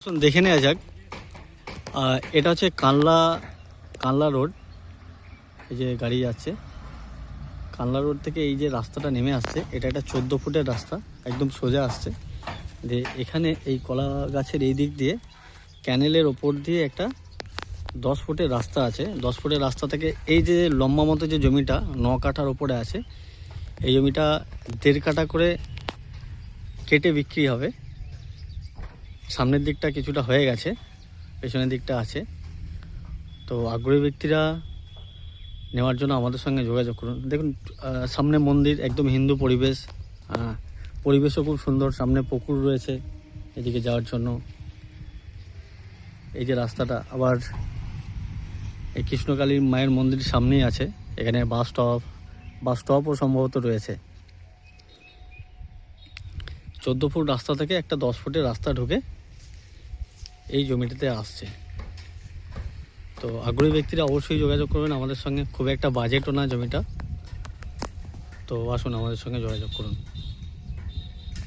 দেখে নেওয়া যাক। এটা হচ্ছে কানলা রোড। এই যে গাড়ি যাচ্ছে কানলা রোড থেকে, এই যে রাস্তাটা নেমে আসছে, এটা একটা 14 ফুটের রাস্তা, একদম সোজা আসছে। যে এখানে এই কলা গাছের এই দিক দিয়ে ক্যানেলের ওপর দিয়ে একটা 10 ফুটের রাস্তা আছে। 10 ফুটের রাস্তা থেকে এই যে লম্বা মতো যে জমিটা 9 কাঠার ওপরে আছে, এই জমিটা 1.5 কাঠা করে কেটে বিক্রি হবে। সামনের দিকটা কিছুটা হয়ে গেছে, পেছনের দিকটা আছে। তো আগ্রহী ব্যক্তিরা নেওয়ার জন্য আমাদের সঙ্গে যোগাযোগ করুন। দেখুন সামনে মন্দির, একদম হিন্দু পরিবেশ, পরিবেশও খুব সুন্দর। সামনে পুকুর রয়েছে এদিকে যাওয়ার জন্য। এই যে রাস্তাটা আবার এই কৃষ্ণকালী মায়ের মন্দির সামনেই আছে। এখানে বাস স্টপও সম্ভবত রয়েছে। 14 ফুট রাস্তা থেকে একটা 10 ফুটের রাস্তা ঢুকে এই জমিটাতে আসছে। তো আগ্রহী ব্যক্তিরা অবশ্যই যোগাযোগ করবেন আমাদের সঙ্গে। খুব একটা বাজেটও না জমিটা। তো আসুন আমাদের সঙ্গে যোগাযোগ করুন।